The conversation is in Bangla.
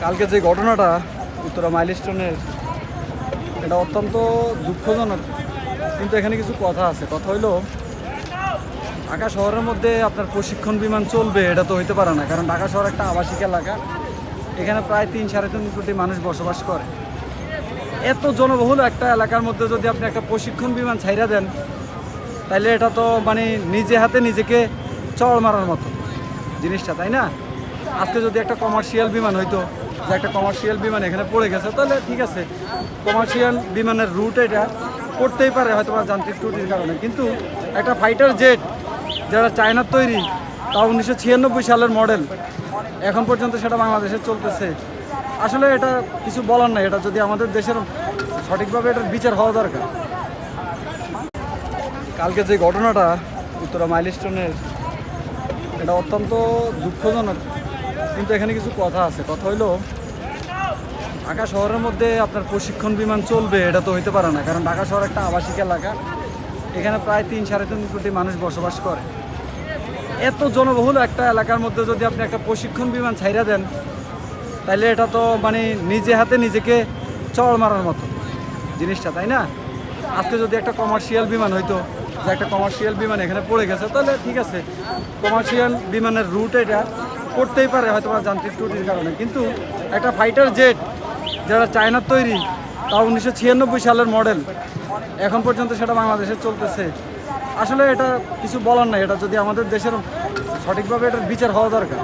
কালকে যে ঘটনাটা উত্তরা মাইলস্টোনের, এটা অত্যন্ত দুঃখজনক, কিন্তু এখানে কিছু কথা আছে। কথা হইলো, ঢাকা শহরের মধ্যে আপনার প্রশিক্ষণ বিমান চলবে এটা তো হইতে পারে না, কারণ ঢাকা শহর একটা আবাসিক এলাকা। এখানে প্রায় ৩-৩.৫ কোটি মানুষ বসবাস করে। এত জনবহুল একটা এলাকার মধ্যে যদি আপনি একটা প্রশিক্ষণ বিমান ছাইরা দেন, তাইলে এটা তো মানে নিজে হাতে নিজেকে চড় মারার মতো জিনিসটা, তাই না? আজকে যদি একটা কমার্শিয়াল বিমান হইতো, যে একটা কমার্শিয়াল বিমান এখানে পড়ে গেছে, তাহলে ঠিক আছে, কমার্শিয়াল বিমানের রুট এটা করতেই পারে হয়তো বা যান্ত্রিক ত্রুটির কারণে। কিন্তু একটা ফাইটার জেট যারা চায়নার তৈরি, তাও 1996 সালের মডেল, এখন পর্যন্ত সেটা বাংলাদেশে চলতেছে। আসলে এটা কিছু বলার নাই, এটা যদি আমাদের দেশের সঠিকভাবে এটার বিচার হওয়া দরকার। কালকে যে ঘটনাটা উত্তরা মাইলস্টোনের, এটা অত্যন্ত দুঃখজনক, কিন্তু এখানে কিছু কথা আছে। কথা হইলো, ঢাকা শহরের মধ্যে আপনার প্রশিক্ষণ বিমান চলবে এটা তো হইতে পারে না, কারণ ঢাকা শহর একটা আবাসিক এলাকা। এখানে প্রায় ৩-৩.৫ কোটি মানুষ বসবাস করে। এত জনবহুল একটা এলাকার মধ্যে যদি আপনি একটা প্রশিক্ষণ বিমান ছাইরা দেন, তাইলে এটা তো মানে নিজে হাতে নিজেকে চড় মারার মতো জিনিসটা, তাই না? আজকে যদি একটা কমার্শিয়াল বিমান হইতো, যে একটা কমার্শিয়াল বিমান এখানে পড়ে গেছে, তাহলে ঠিক আছে, কমার্শিয়াল বিমানের রুট এটা করতেই পারে হয়তো বা যান্ত্রিক ত্রুটির কারণে। কিন্তু একটা ফাইটার জেট যারা চায়নার তৈরি, তাও 1996 সালের মডেল, এখন পর্যন্ত সেটা বাংলাদেশে চলতেছে। আসলে এটা কিছু বলার নাই, এটা যদি আমাদের দেশের সঠিকভাবে এটার বিচার হওয়া দরকার।